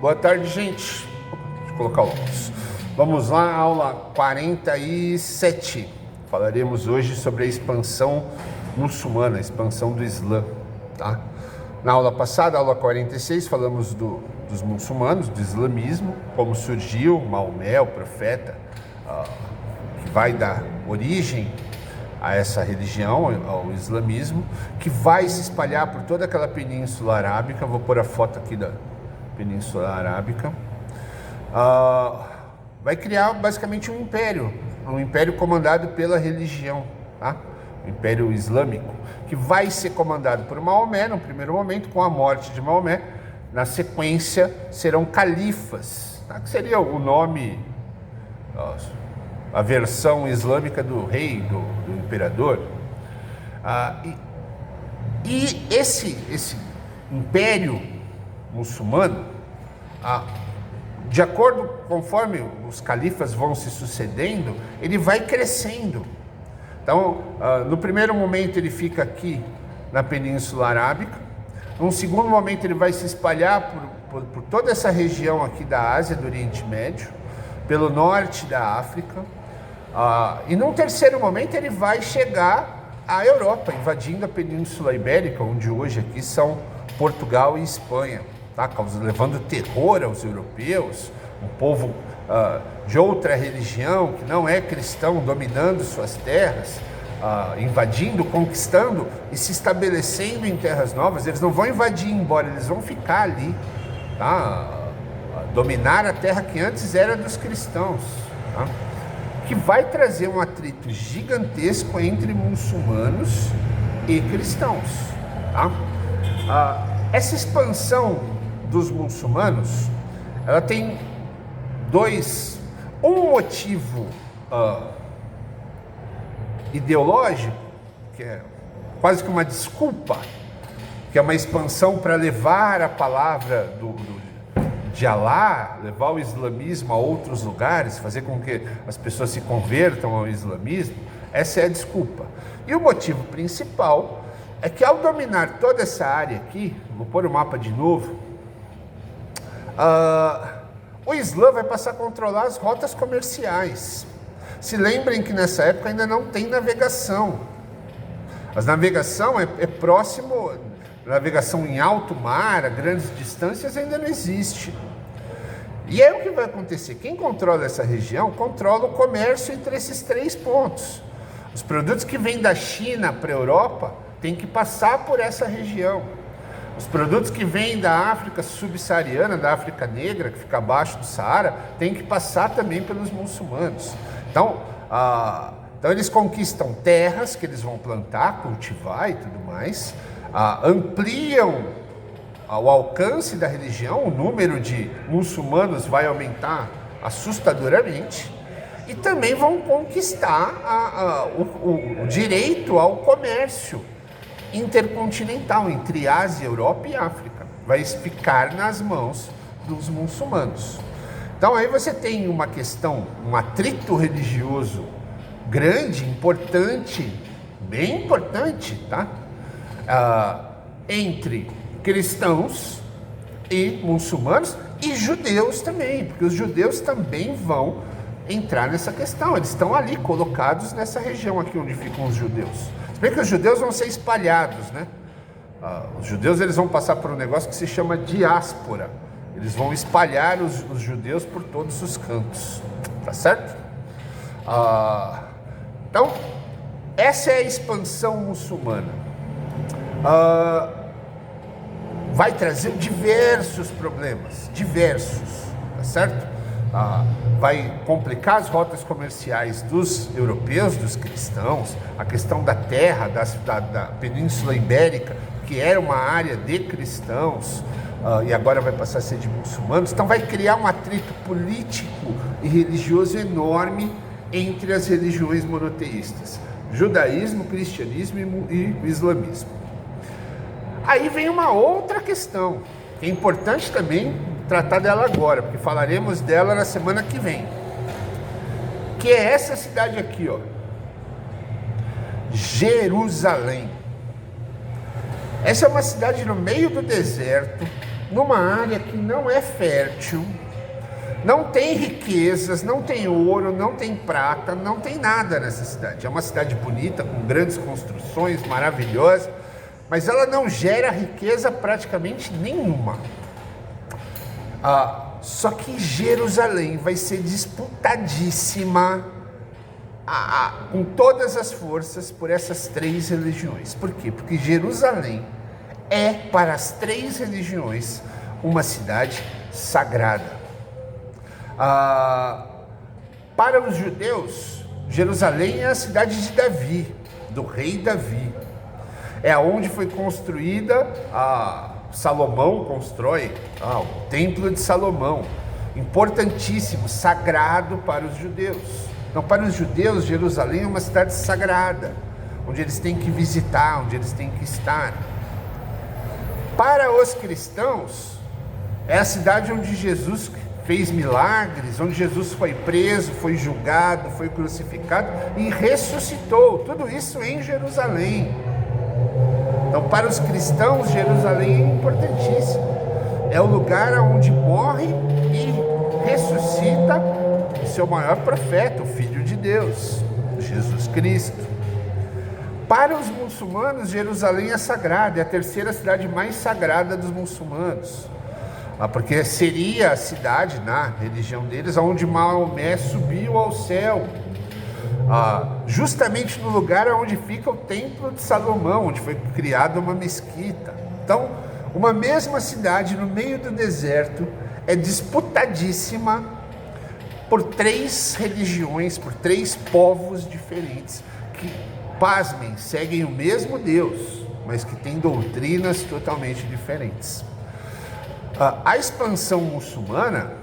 Boa tarde, gente. Deixa eu colocar o óculos. Vamos lá, aula 47. Falaremos hoje sobre a expansão muçulmana, a expansão do Islã, tá? Na aula passada, aula 46, falamos dos muçulmanos, do islamismo, como surgiu Maomé, o profeta, que vai dar origem a essa religião, ao islamismo, que vai se espalhar por toda aquela península arábica. Vou pôr a foto aqui da Península Arábica. Vai criar basicamente um império comandado pela religião, tá? O Império Islâmico, que vai ser comandado por Maomé no primeiro momento. Com a morte de Maomé, na sequência serão califas, tá? Que seria o nome, a versão islâmica do rei, do imperador. E esse império muçulmano, de acordo conforme os califas vão se sucedendo, ele vai crescendo. Então, no primeiro momento ele fica aqui na Península Arábica. Num segundo momento ele vai se espalhar por toda essa região aqui da Ásia, do Oriente Médio, pelo norte da África. E num terceiro momento ele vai chegar à Europa, invadindo a Península Ibérica, onde hoje aqui são Portugal e Espanha, tá? Levando terror aos europeus, um povo de outra religião, que não é cristão, dominando suas terras, invadindo, conquistando e se estabelecendo em terras novas. Eles não vão invadir e ir embora, eles vão ficar ali, tá? Dominar a terra que antes era dos cristãos, tá? Que vai trazer um atrito gigantesco entre muçulmanos e cristãos, tá? Essa expansão dos muçulmanos, ela tem um motivo ideológico, que é quase que uma desculpa, que é uma expansão para levar a palavra de Alá, levar o islamismo a outros lugares, fazer com que as pessoas se convertam ao islamismo. Essa é a desculpa. E o motivo principal é que, ao dominar toda essa área aqui, vou pôr o mapa de novo, o Islã vai passar a controlar as rotas comerciais. Se lembrem que nessa época ainda não tem navegação. A navegação é próximo, navegação em alto mar, a grandes distâncias, ainda não existe. E é o que vai acontecer. Quem controla essa região controla o comércio entre esses três pontos. Os produtos que vêm da China para a Europa têm que passar por essa região. Os produtos que vêm da África subsaariana, da África Negra, que fica abaixo do Saara, têm que passar também pelos muçulmanos. Então eles conquistam terras que eles vão plantar, cultivar e tudo mais, ampliam o alcance da religião, o número de muçulmanos vai aumentar assustadoramente, e também vão conquistar o direito ao comércio intercontinental entre Ásia, Europa e África. Vai ficar nas mãos dos muçulmanos. Então aí você tem uma questão, um atrito religioso grande, importante, bem importante, tá? Entre cristãos e muçulmanos e judeus também, porque os judeus também vão entrar nessa questão. Eles estão ali colocados nessa região aqui onde ficam os judeus. Se bem que os judeus vão ser espalhados, né? Os judeus, eles vão passar por um negócio que se chama diáspora. Eles vão espalhar os judeus por todos os cantos, tá certo? Então, essa é a expansão muçulmana. Vai trazer diversos problemas, tá certo? Vai complicar as rotas comerciais dos europeus, dos cristãos, a questão da terra, da Península Ibérica, que era uma área de cristãos, e agora vai passar a ser de muçulmanos. Então vai criar um atrito político e religioso enorme entre as religiões monoteístas, judaísmo, cristianismo e islamismo. Aí vem uma outra questão, que é importante também tratar dela agora, porque falaremos dela na semana que vem, que é essa cidade aqui, ó, Jerusalém. Essa é uma cidade no meio do deserto, numa área que não é fértil, não tem riquezas, não tem ouro, não tem prata, não tem nada nessa cidade. É uma cidade bonita, com grandes construções, maravilhosa, mas ela não gera riqueza praticamente nenhuma. Só que Jerusalém vai ser disputadíssima com todas as forças por essas três religiões. Por quê? Porque Jerusalém é, para as três religiões, uma cidade sagrada. Para os judeus, Jerusalém é a cidade de Davi, do rei Davi. É onde foi construída, Salomão constrói o Templo de Salomão, importantíssimo, sagrado para os judeus. Então, para os judeus, Jerusalém é uma cidade sagrada, onde eles têm que visitar, onde eles têm que estar. Para os cristãos, é a cidade onde Jesus fez milagres, onde Jesus foi preso, foi julgado, foi crucificado e ressuscitou. Tudo isso em Jerusalém. Então, para os cristãos, Jerusalém é importantíssimo. É o lugar onde morre e ressuscita o seu maior profeta, o Filho de Deus, Jesus Cristo. Para os muçulmanos, Jerusalém é sagrada, é a terceira cidade mais sagrada dos muçulmanos. Porque seria a cidade, na religião deles, onde Maomé subiu ao céu, justamente no lugar onde fica o Templo de Salomão, onde foi criada uma mesquita. Então, uma mesma cidade no meio do deserto é disputadíssima por três religiões, por três povos diferentes, que, pasmem, seguem o mesmo Deus, mas que têm doutrinas totalmente diferentes. A expansão muçulmana,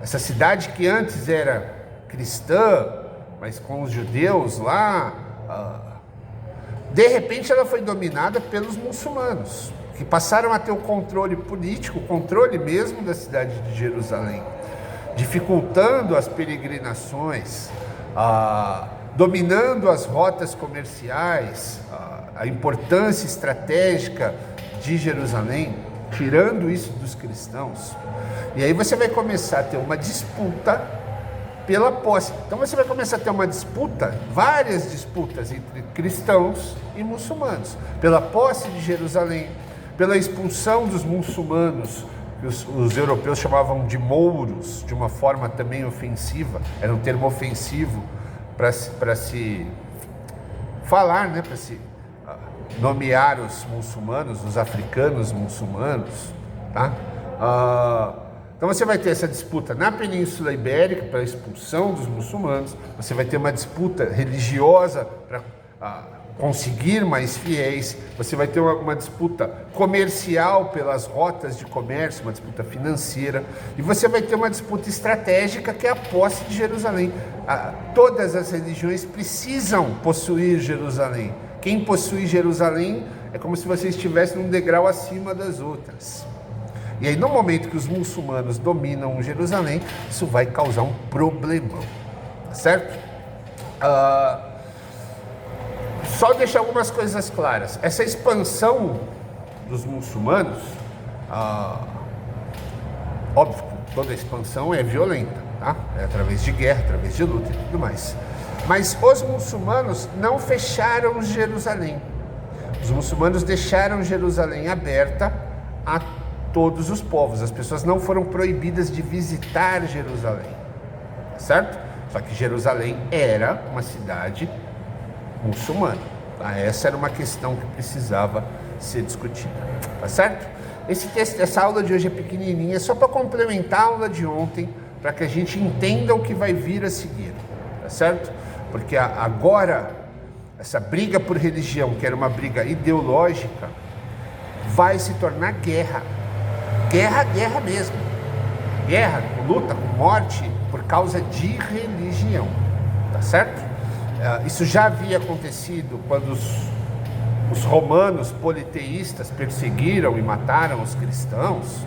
essa cidade que antes era cristã, mas com os judeus lá, de repente ela foi dominada pelos muçulmanos, que passaram a ter o controle político, o controle mesmo da cidade de Jerusalém, dificultando as peregrinações, dominando as rotas comerciais, a importância estratégica de Jerusalém, tirando isso dos cristãos. E aí você vai começar a ter uma disputa pela posse. Então você vai começar a ter uma disputa, várias disputas entre cristãos e muçulmanos, pela posse de Jerusalém, pela expulsão dos muçulmanos, que os europeus chamavam de mouros, de uma forma também ofensiva, era um termo ofensivo para se falar, né, para se nomear os muçulmanos, os africanos muçulmanos, tá? Então você vai ter essa disputa na Península Ibérica para a expulsão dos muçulmanos, você vai ter uma disputa religiosa para conseguir mais fiéis, você vai ter uma disputa comercial pelas rotas de comércio, uma disputa financeira, e você vai ter uma disputa estratégica que é a posse de Jerusalém. Todas as religiões precisam possuir Jerusalém. Quem possui Jerusalém é como se você estivesse num degrau acima das outras. E aí, no momento que os muçulmanos dominam Jerusalém, isso vai causar um problemão, tá certo? Só deixar algumas coisas claras. Essa expansão dos muçulmanos, óbvio que toda expansão é violenta, tá? É através de guerra, através de luta e tudo mais. Mas os muçulmanos não fecharam Jerusalém. Os muçulmanos deixaram Jerusalém aberta a todos os povos. As pessoas não foram proibidas de visitar Jerusalém, certo? Só que Jerusalém era uma cidade muçulmana. Tá? Essa era uma questão que precisava ser discutida, tá certo? Essa aula de hoje é pequenininha, só para complementar a aula de ontem, para que a gente entenda o que vai vir a seguir, tá certo? Porque agora, essa briga por religião, que era uma briga ideológica, vai se tornar guerra. Guerra mesmo. Guerra, luta, com morte, por causa de religião. Tá certo? Isso já havia acontecido quando os romanos politeístas perseguiram e mataram os cristãos,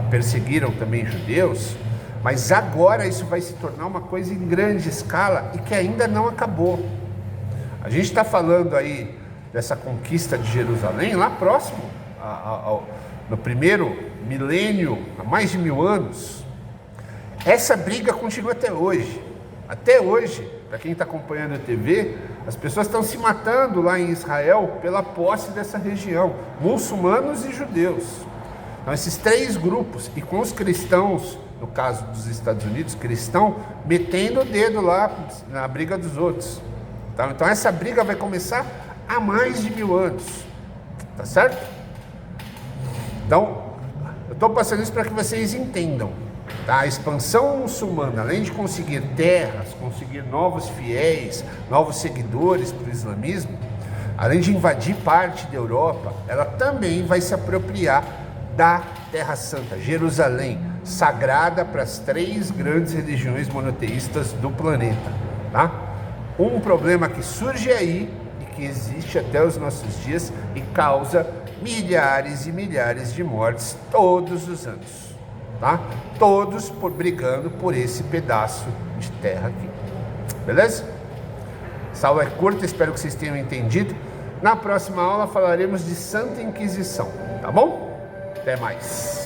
perseguiram também judeus. Mas agora isso vai se tornar uma coisa em grande escala e que ainda não acabou. A gente está falando aí dessa conquista de Jerusalém lá próximo, no primeiro milênio, há mais de 1000 anos, essa briga continua até hoje. Até hoje, para quem está acompanhando a TV, as pessoas estão se matando lá em Israel pela posse dessa região, muçulmanos e judeus. Então esses 3 grupos, e com os cristãos, no caso dos Estados Unidos, cristão, metendo o dedo lá na briga dos outros. Tá? Então essa briga vai começar há mais de 1000 anos, tá certo? Então, eu estou passando isso para que vocês entendam. Tá? A expansão muçulmana, além de conseguir terras, conseguir novos fiéis, novos seguidores para o islamismo, além de invadir parte da Europa, ela também vai se apropriar da Terra Santa, Jerusalém, sagrada para as 3 grandes religiões monoteístas do planeta. Tá? Um problema que surge aí e que existe até os nossos dias e causa milhares e milhares de mortes todos os anos. Tá? Todos brigando por esse pedaço de terra aqui. Beleza? Essa aula é curta, espero que vocês tenham entendido. Na próxima aula falaremos de Santa Inquisição, tá bom? Até mais.